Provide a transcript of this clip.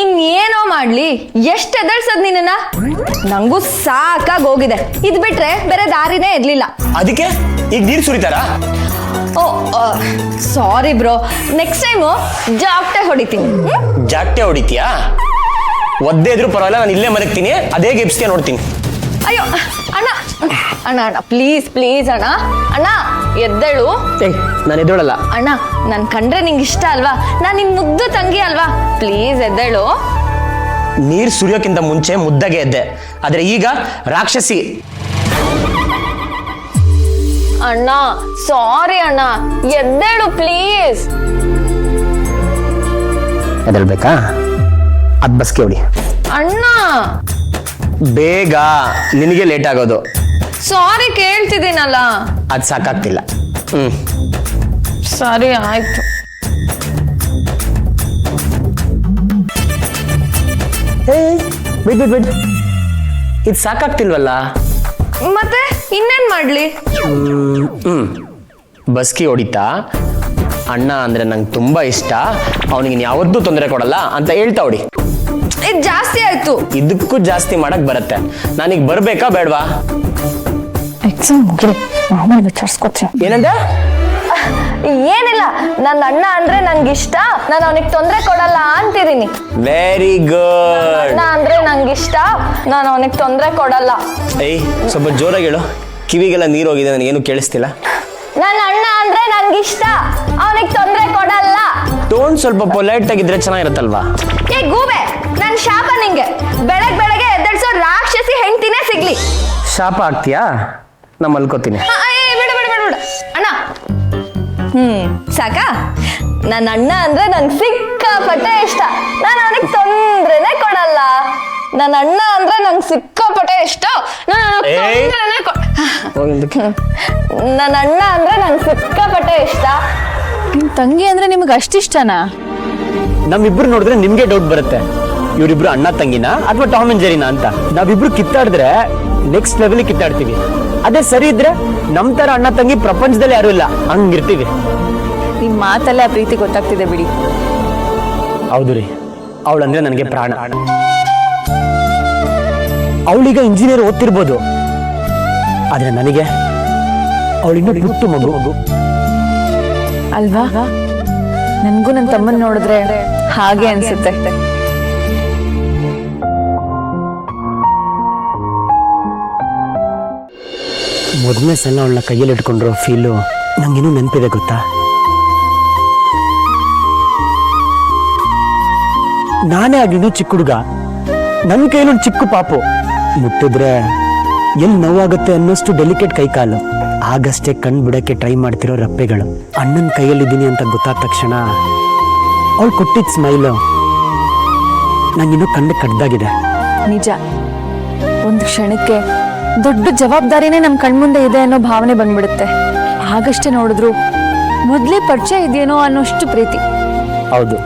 ಇನ್ನೇನೋ ಮಾಡ್ಲಿ, ಎಷ್ಟ್ ಎದಳ್ಸದ್ ನಿನ್ನ. ನಂಗೂ ಸಾಕಾಗಿ ಹೋಗಿದೆ. ಇದ್ ಬಿಟ್ರೆ ಬೇರೆ ದಾರಿನೇ ಇರ್ಲಿಲ್ಲ. ಅದಕ್ಕೆ ಈಗ ನೀರು ಸುರಿತಾರ? ಓ ಸಾರಿ ಬ್ರೋ, ನೆಕ್ಸ್ಟ್ ಟೈಮು ಜಾಕ್ಟೆ ಹೊಡಿತೀನಿ. ಜಾಕ್ಟೆ ಹೊಡಿತೀಯಾ? ಒದ್ದೆ ಇದ್ರು ಪರವಾಗಿಲ್ಲ, ನಾನು ಇಲ್ಲೇ ಮರಗ್ತೀನಿ, ಅದೇ ಗಿಪ್ಸ್ಗೆ ನೋಡ್ತೀನಿ. ಅಯ್ಯೋ ಅಣ್ಣ ಅಣ್ಣ ಅಣ್ಣ ಪ್ಲೀಸ್ ಪ್ಲೀಸ್ ಅಣ್ಣ ಅಣ್ಣ ಎದ್ದೇಳು. ನಾನು ಎದ್ದೇಳಲ್ಲ ಅಣ್ಣ, ನನ್ ಕಂಡ್ರೆ ನಿಂಗೆ ಇಷ್ಟ ಅಲ್ವಾ? ನಾನ್ ನಿನ್ ಮುದ್ದು ತಂಗಿ ಅಲ್ವಾ? ಪ್ಲೀಸ್ ಎದ್ದೇಳು. ನೀರ್ ಸುರಿಯೋಕ್ಕಿಂತ ಮುಂಚೆ ಮುದ್ದಾಗೆ ಎದ್ದೆ, ಆದ್ರೆ ಈಗ ರಾಕ್ಷಸಿ. ಅಣ್ಣ ಸಾರಿ ಅಣ್ಣ, ಎದ್ದೇಳು ಪ್ಲೀಸ್. ಎದ್ದೇಳ್ಬೇಕಾ? ಅದ್ ಬಸ್ಗೆ ಹೊಡಿ ಅಣ್ಣ. ಬೇಗ, ನಿನಗೆ ಲೇಟ್ ಆಗೋದು. ಸಾರಿ ಕೇಳ್ತಿದ್ದೀನಲ್ಲ. ಅದ್ ಸಾಕಾಗ್ತಿಲ್ಲ. ಸರಿ ಆಯ್ತು. ಬಿಡ್ ಇದು ಸಾಕಾಗ್ತಿಲ್ವಲ್ಲ? ಮತ್ತೆ ಇನ್ನೇನ್ ಮಾಡ್ಲಿ? ಬಸ್ಕಿ ಹೊಡಿತಾ ಅಣ್ಣ ಅಂದ್ರೆ ನಂಗೆ ತುಂಬಾ ಇಷ್ಟ, ಅವನಿಗೆ ಯಾವತ್ತೂ ತೊಂದರೆ ಕೊಡಲ್ಲ ಅಂತ ಹೇಳ್ತಾ ಹೊಡಿ. ಇದು ಜಾಸ್ತಿ ಆಯ್ತು. ಇದಕ್ಕೂ ಜಾಸ್ತಿ ಮಾಡಕ್ ಬರುತ್ತೆ. ನಾನೀಗ ಬರ್ಬೇಕಾ ಬೇಡವಾ? ಎಕ್ಸಾಮ್ ಮುಗಿಲಿ, ಆಮೇಲೆ ವಿಚಾರಿಸ್ಕೊತೀನಿ. ಏನಂದ? ಏನಿಲ್ಲ, ನನ್ನ ಅಣ್ಣ ಅಂದ್ರೆ ನಂಗೆ ಇಷ್ಟ, ನಾನು ಅವನಿಗೆ ತೊಂದರೆ ಕೊಡಲ್ಲ ಅಂತಿದ್ದೀನಿ. Very good. ಅಣ್ಣ ಅಂದ್ರೆ ನಂಗೆ ಇಷ್ಟ, ನಾನು ಅವನಿಗೆ ತೊಂದರೆ ಕೊಡಲ್ಲ. ಏಯ್ ಸ್ವಲ್ಪ ಜೋರಾಗಿ ಹೇಳು, ಕಿವಿಗೆಲ್ಲ ನೀರು ಹೋಗಿದೆ, ನನಗೇನು ಕೇಳಿಸ್ತಿಲ್ಲ. ನನ್ನ ಅಣ್ಣ ಅಂದ್ರೆ ನಂಗೆ ಇಷ್ಟ, ಅವನಿಗೆ ತೊಂದರೆ ಕೊಡಲ್ಲ. ಟೋನ್ ಸ್ವಲ್ಪ ಪೊಲೈಟ್ ಆಗಿದ್ರೆ ಚೆನ್ನಾಗಿರುತ್ತಲ್ವಾ? ಏ ಗೂಬೆ, ನನ್ ಶಾಪ ನಿಂಗೆ. ಬೆಳಗ್ಗೆ ಎದ್ದಳ್ಸೋ ರಾಕ್ಷಸಿ ಹೆಂಡ್ತಿನೇ ಸಿಗ್ಲಿ. ಶಾಪ ಆಗ್ತೀಯಾ? ನಾ ಮಲ್ಕೋತೀನಿ. ಬಿಡು ಅಣ್ಣ. ಸಾಕಾ? ನನ್ನ ಅಣ್ಣ ಅಂದ್ರೆ ನಂಗೆ ಸಿಕ್ಕಾಪಟ್ಟೆ ಇಷ್ಟ, ನಾನು ಅವನಿಗೆ ತೊಂದ್ರೆನೆ ಕೊಡಲ್ಲ. ನನ್ನ ಅಣ್ಣ ಅಂದ್ರೆ ನಂಗೆ ಸಿಕ್ಕಾಪಟ್ಟೆ ಇಷ್ಟ, ನನ್ನ ಅಣ್ಣ ಅಂದ್ರೆ ನಂಗೆ ಸಿಕ್ಕಾಪಟ್ಟೆ ಇಷ್ಟ. ನಿಮ್ ತಂಗಿ ಅಂದ್ರೆ ನಿಮ್ಗೆ ಅಷ್ಟಿಷ್ಟನಾ? ನಮ್ಮಿಬ್ರು ನೋಡಿದ್ರೆ ನಿಮ್ಗೆ ಡೌಟ್ ಬರುತ್ತೆ, ಇವರಿಬ್ರು ಅಣ್ಣ ತಂಗಿನ ಅಥವಾ ಟಾಮ್ ಅಂಡ್ ಜೆರಿನಾ ಅಂತ. ನಾವಿಬ್ರು ಕಿತ್ತಾಡಿದ್ರೆ ನೆಕ್ಸ್ಟ್ ಲೆವೆಲ್ ಕಿತ್ತಾಡ್ತೀವಿ. ಅದೇ ಸರಿ ಇದ್ರೆ ನಮ್ ತರ ಅಣ್ಣ ತಂಗಿ ಪ್ರಪಂಚದಲ್ಲಿ ಯಾರು ಇಲ್ಲ, ಹಂಗಿರ್ತೀವಿ. ನಿಮ್ ಮಾತಲ್ಲೇ ಆ ಪ್ರೀತಿ ಗೊತ್ತಾಗ್ತಿದೆ ಬಿಡಿ. ಹೌದು ರೀ, ಅವಳಂದ್ರೆ ನನಗೆ ಪ್ರಾಣ. ಅವಳೀಗ ಇಂಜಿನಿಯರ್ ಓದ್ತಿರ್ಬೋದು, ಆದ್ರೆ ನನಗೆ ಅವಳಿನ್ನೂ ಪುಟ್ಟು ಮಗು. ಅಲ್ವಾ? ನನ್ಗೂ ನನ್ನ ತಮ್ಮನ್ ನೋಡಿದ್ರೆ ಹಾಗೆ ಅನ್ಸುತ್ತೆ. ಮೊದಲನೇ ಸಲ ಅವಳನ್ನ ಕೈಯಲ್ಲಿ ಇಟ್ಕೊಂಡಿರೋ ಫೀಲು ನಂಗೇನೂ ನೆನಪಿದೆ ಗೊತ್ತಾ? ನಾನೇ ಆಗಿನೂ ಚಿಕ್ಕ ಹುಡುಗ, ನನ್ನ ಕೈಯಲ್ಲೊಂದು ಚಿಕ್ಕ ಪಾಪು. ಮುಟ್ಟಿದ್ರೆ ಎಲ್ಲಿ ನೋವಾಗುತ್ತೆ ಅನ್ನೋಷ್ಟು ಡೆಲಿಕೇಟ್ ಕೈಕಾಲು. ಆಗಷ್ಟೇ ಕಣ್ ಬಿಡಕ್ಕೆ ಟ್ರೈ ಮಾಡ್ತಿರೋ ರಪ್ಪೆಗಳು. ಅಣ್ಣನ ಕೈಯಲ್ಲಿದ್ದೀನಿ ಅಂತ ಗೊತ್ತಾದ ತಕ್ಷಣ ಅವಳು ಕೊಟ್ಟಿದ್ದ ಸ್ಮೈಲು ನಂಗಿನ್ನೂ ಕಣ್ಣು ಕಡ್ದಾಗಿದೆ. ನಿಜ, ಒಂದು ಕ್ಷಣಕ್ಕೆ ದೊಡ್ಡ ಜವಾಬ್ದಾರಿನೇ ನಮ್ ಕಣ್ಮುಂದೆ ಇದೆ ಅನ್ನೋ ಭಾವನೆ ಬಂದ್ಬಿಡುತ್ತೆ. ಆಗಷ್ಟೇ ನೋಡಿದ್ರು ಮೊದ್ಲೇ ಪರಿಚಯ ಇದೆಯೇನೋ ಅನ್ನೋಷ್ಟು ಪ್ರೀತಿ. ಹೌದು,